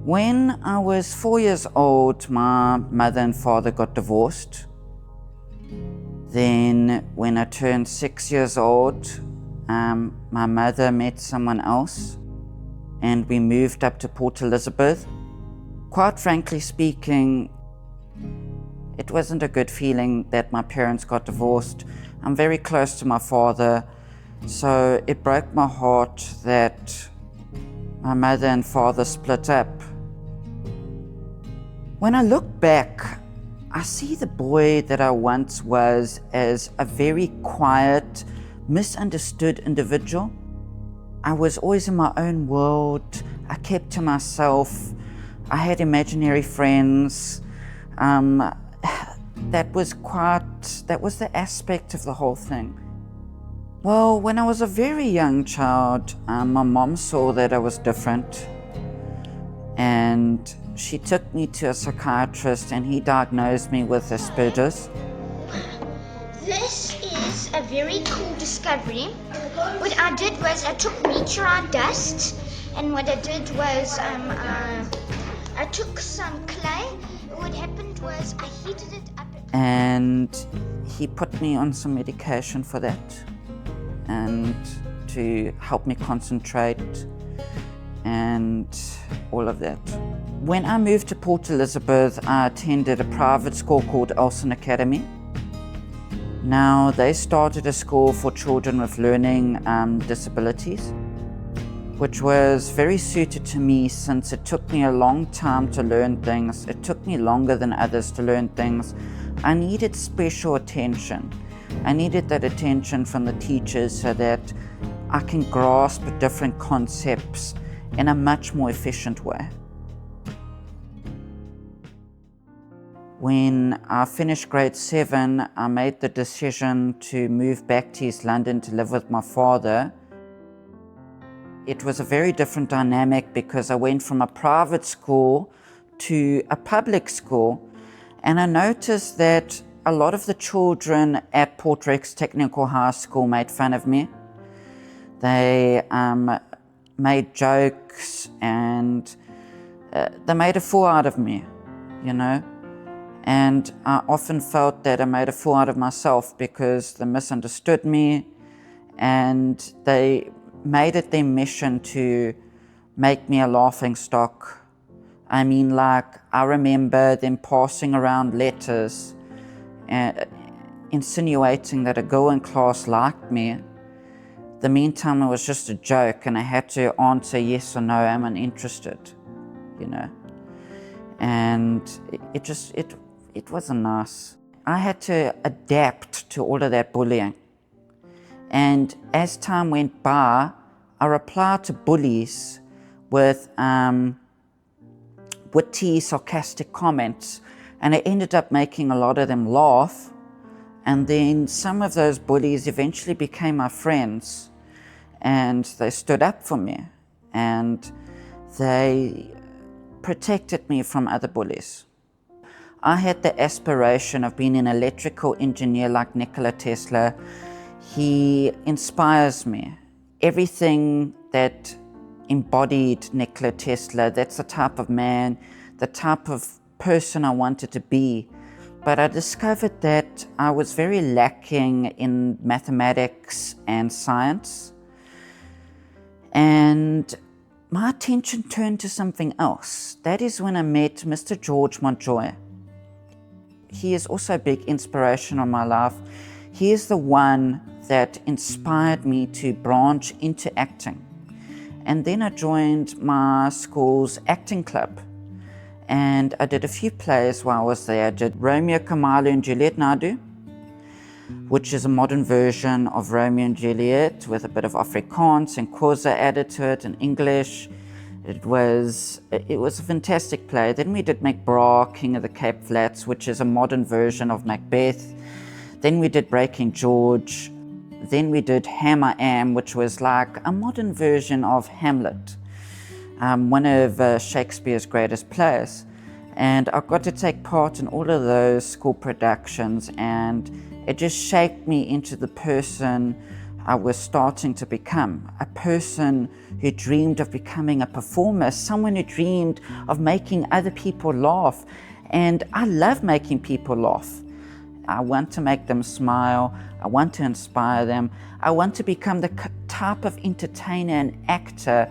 When I was 4 years old, my mother and father got divorced. Then when I turned 6 years old, my mother met someone else and we moved up to Port Elizabeth. Quite frankly speaking, it wasn't a good feeling that my parents got divorced. I'm very close to my father, so it broke my heart that my mother and father split up. When I look back, I see the boy that I once was as a very quiet, misunderstood individual. I was always in my own world. I kept to myself. I had imaginary friends. That was the aspect of the whole thing. Well, when I was a very young child, my mom saw that I was different, and she took me to a psychiatrist and he diagnosed me with Asperger's. This is a very cool discovery. What I did was I took meteorite dust, and what I did was I took some clay. What happened was I heated it up. And he put me on some medication for that and to help me concentrate and all of that. When I moved to Port Elizabeth, I attended a private school called Elson Academy. Now, they started a school for children with learning disabilities, which was very suited to me since it took me a long time to learn things. It took me longer than others to learn things. I needed special attention. I needed that attention from the teachers so that I can grasp different concepts in a much more efficient way. When I finished grade 7, I made the decision to move back to East London to live with my father. It was a very different dynamic because I went from a private school to a public school, and I noticed that a lot of the children at Port Rex Technical High School made fun of me. They made jokes and they made a fool out of me, you know. And I often felt that I made a fool out of myself because they misunderstood me and they made it their mission to make me a laughing stock. I mean, like, I remember them passing around letters insinuating that a girl in class liked me. The meantime, it was just a joke and I had to answer yes or no, am I interested, you know. And it wasn't nice. I had to adapt to all of that bullying. And as time went by, I replied to bullies with witty, sarcastic comments, and I ended up making a lot of them laugh. And then some of those bullies eventually became my friends, and they stood up for me, and they protected me from other bullies. I had the aspiration of being an electrical engineer like Nikola Tesla. He inspires me. Everything that embodied Nikola Tesla, that's the type of man, the type of person I wanted to be. But I discovered that I was very lacking in mathematics and science. And my attention turned to something else. That is when I met Mr. George Montjoy. He is also a big inspiration on my life. He is the one that inspired me to branch into acting. And then I joined my school's acting club. And I did a few plays while I was there. I did Romeo, Kamala and Juliet Nadu, which is a modern version of Romeo and Juliet with a bit of Afrikaans and Xhosa added to it in English. It was a fantastic play. Then we did MacBra, King of the Cape Flats, which is a modern version of Macbeth. Then we did Breaking George. Then we did Ham I Am, which was like a modern version of Hamlet, one of Shakespeare's greatest plays. And I got to take part in all of those school productions, and it just shaped me into the person I was starting to become a person who dreamed of becoming a performer, someone who dreamed of making other people laugh. And I love making people laugh. I want to make them smile. I want to inspire them. I want to become the type of entertainer and actor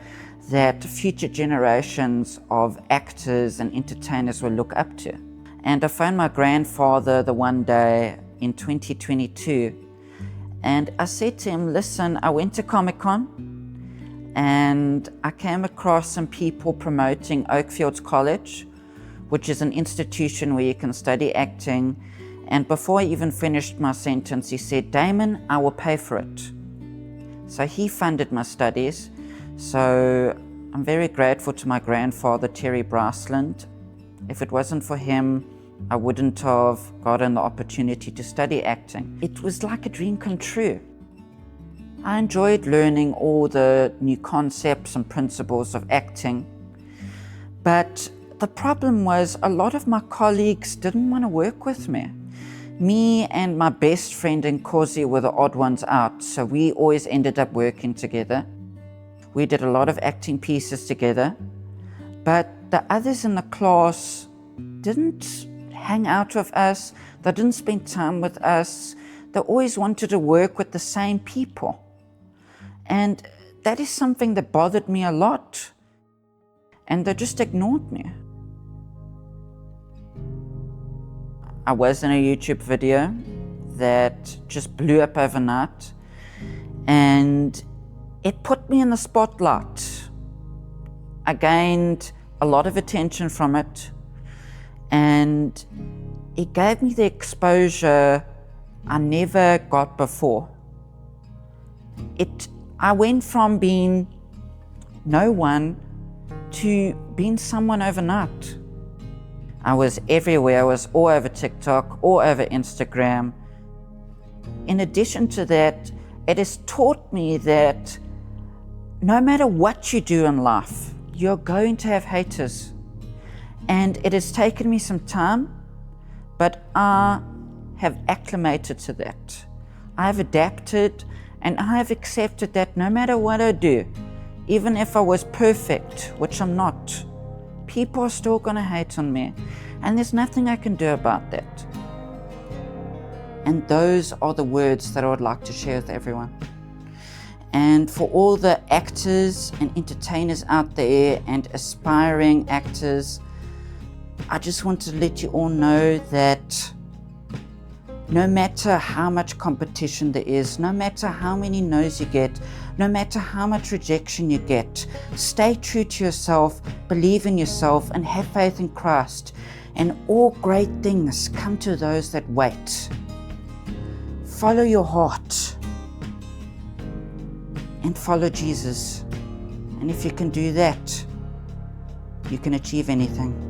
that future generations of actors and entertainers will look up to. And I phoned my grandfather the one day in 2022, and I said to him, listen, I went to Comic-Con and I came across some people promoting Oakfields College, which is an institution where you can study acting. And before I even finished my sentence, he said, Damon, I will pay for it. So he funded my studies. So I'm very grateful to my grandfather, Terry Briceland. If it wasn't for him, I wouldn't have gotten the opportunity to study acting. It was like a dream come true. I enjoyed learning all the new concepts and principles of acting. But the problem was a lot of my colleagues didn't want to work with me. Me and my best friend Nkosi were the odd ones out, so we always ended up working together. We did a lot of acting pieces together, but the others in the class didn't hang out with us. They didn't spend time with us. They always wanted to work with the same people. And that is something that bothered me a lot. And they just ignored me. I was in a YouTube video that just blew up overnight, and it put me in the spotlight. I gained a lot of attention from it, and it gave me the exposure I never got before. I went from being no one to being someone overnight. I was everywhere. I was all over TikTok, all over Instagram. In addition to that, it has taught me that no matter what you do in life, you're going to have haters. And it has taken me some time, but I have acclimated to that. I have adapted, and I have accepted that no matter what I do, even if I was perfect, which I'm not, people are still going to hate on me, and there's nothing I can do about that. And those are the words that I would like to share with everyone. And for all the actors and entertainers out there and aspiring actors, I just want to let you all know that no matter how much competition there is, no matter how many no's you get, no matter how much rejection you get, stay true to yourself, believe in yourself, and have faith in Christ. And all great things come to those that wait. Follow your heart and follow Jesus. And if you can do that, you can achieve anything.